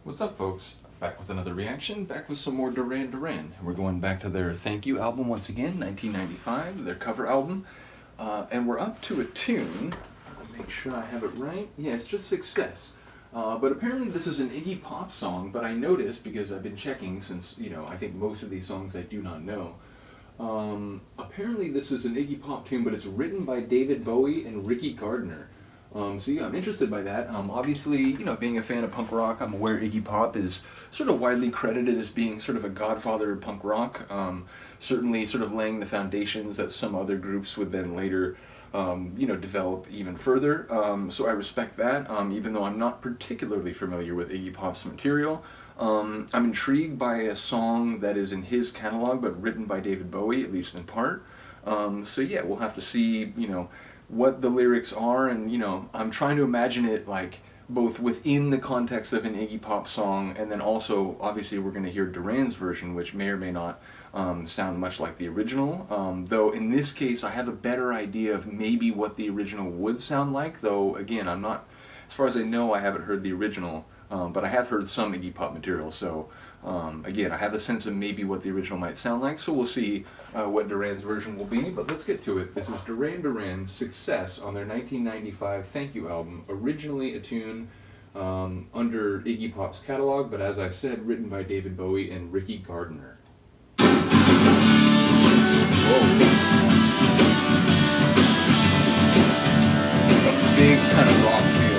What's up, folks? Back with another reaction, back with some more Duran Duran. We're going back to their Thank You album once again, 1995, their cover album. And we're up to a tune, make sure I have it right. Yeah, it's just Success. But apparently this is an Iggy Pop song, but I noticed, because I've been checking since, I think most of these songs I do not know. Apparently this is an Iggy Pop tune, but it's written by David Bowie and Ricky Gardiner. So yeah, I'm interested by that. Obviously, being a fan of punk rock, I'm aware Iggy Pop is sort of widely credited as being sort of a godfather of punk rock. Certainly sort of laying the foundations that some other groups would then later, develop even further. So I respect that, even though I'm not particularly familiar with Iggy Pop's material. I'm intrigued by a song that is in his catalog, but written by David Bowie, at least in part. So yeah, we'll have to see, what the lyrics are, and I'm trying to imagine it like both within the context of an Iggy Pop song, and then also obviously we're going to hear Duran's version, which may or may not sound much like the original, though in this case I have a better idea of maybe what the original would sound like, though again, I'm not, as far as I know, I haven't heard the original, but I have heard some Iggy Pop material, so again, I have a sense of maybe what the original might sound like, so we'll see what Duran's version will be, but let's get to it. This is Duran Duran, Success, on their 1995 Thank You album, originally a tune under Iggy Pop's catalog, but as I said, written by David Bowie and Ricky Gardiner. Whoa. A big kind of rock feel.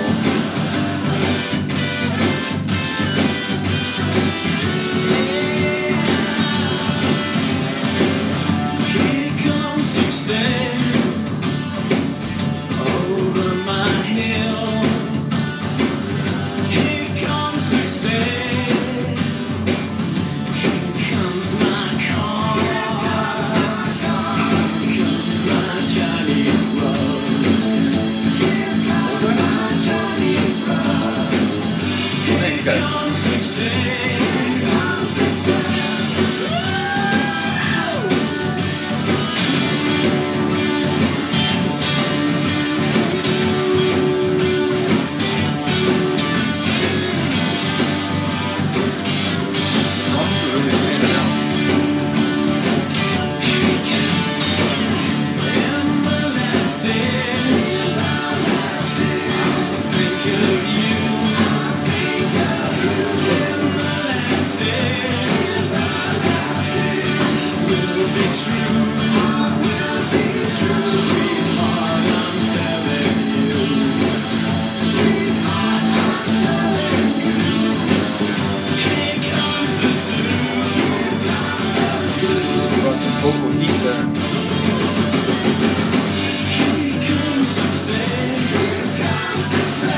Vocal heat there.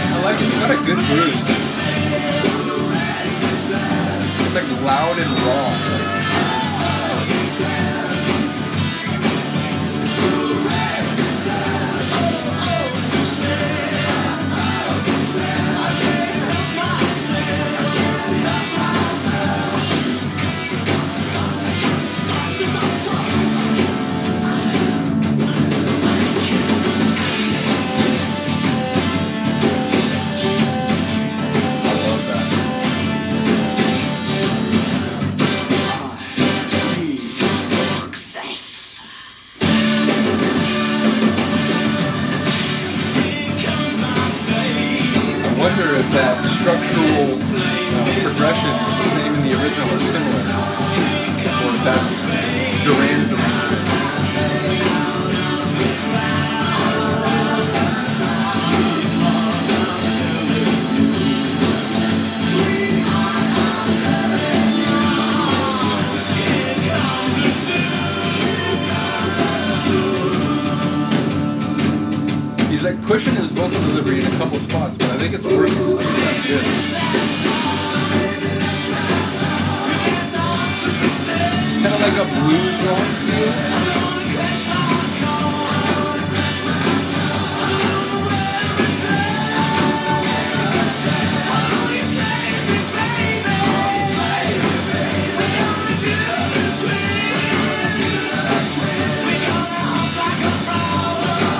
I like it. It's got a good groove. It's like loud and raw. I wonder if that structural progression is the same in the original or similar, or if that's Duran's arrangement. He's like pushing his vocal delivery in a couple spots, but I think it's working. I think that's good. Kind of like a blues rock feel.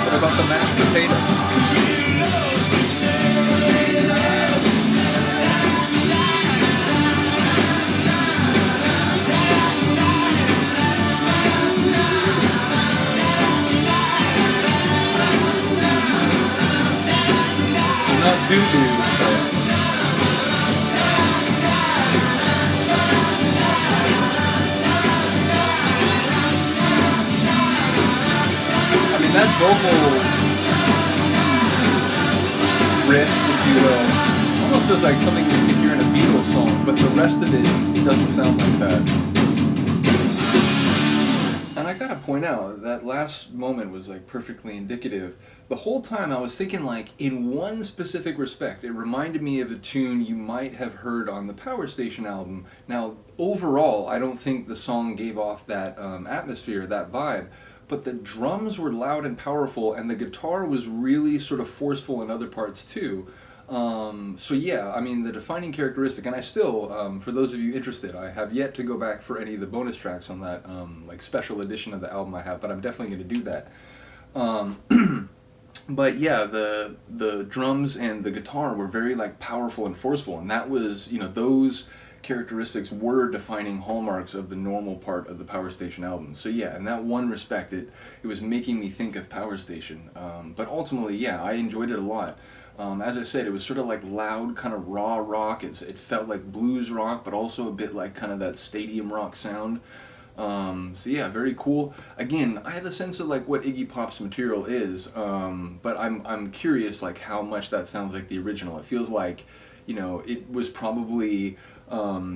What about the mashed potato? that vocal riff, if you will, almost feels like something you could hear in a Beatles song, but the rest of it doesn't sound like that. And I gotta point out, that last moment was like perfectly indicative. The whole time I was thinking, like, in one specific respect, it reminded me of a tune you might have heard on the Power Station album. Now, overall, I don't think the song gave off that atmosphere, that vibe, but the drums were loud and powerful, and the guitar was really sort of forceful in other parts too. So yeah, I mean, the defining characteristic, and I still, for those of you interested, I have yet to go back for any of the bonus tracks on that, like, special edition of the album I have, but I'm definitely going to do that. But yeah, the drums and the guitar were very, like, powerful and forceful, and that was, you know, those characteristics were defining hallmarks of the normal part of the Power Station album. So yeah, in that one respect, it was making me think of Power Station. But ultimately, yeah, I enjoyed it a lot. As I said, it was sort of like loud, kind of raw rock. It felt like blues rock, but also a bit like kind of that stadium rock sound. So yeah, very cool. Again, I have a sense of like what Iggy Pop's material is, but I'm curious like how much that sounds like the original. It feels like, you know, it was probably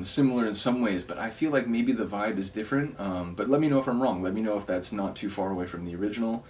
similar in some ways, but I feel like maybe the vibe is different. But let me know if I'm wrong. Let me know if that's not too far away from the original.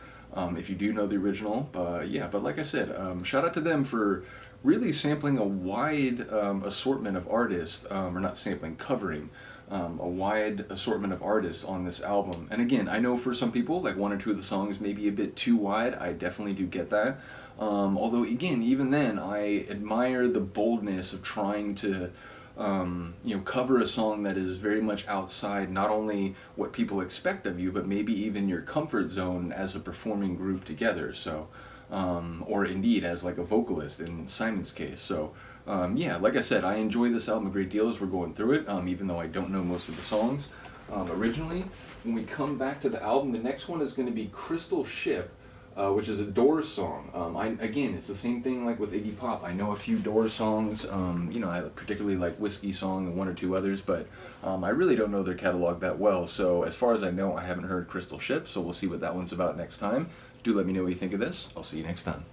If you do know the original. Yeah, but like I said, shout out to them for really sampling a wide assortment of artists, or not sampling, covering a wide assortment of artists on this album. And again, I know for some people, like one or two of the songs may be a bit too wide. I definitely do get that. Although again, even then, I admire the boldness of trying to you know, cover a song that is very much outside not only what people expect of you, but maybe even your comfort zone as a performing group together. So, or indeed as like a vocalist in Simon's case. So, yeah, like I said, I enjoy this album a great deal as we're going through it, even though I don't know most of the songs originally. When we come back to the album, the next one is going to be Crystal Ship, which is a Doors song. Again, it's the same thing like with Iggy Pop. I know a few Doors songs, you know, I particularly like Whiskey Song and one or two others, but I really don't know their catalog that well. So as far as I know, I haven't heard Crystal Ship, so we'll see what that one's about next time. Do let me know what you think of this. I'll see you next time.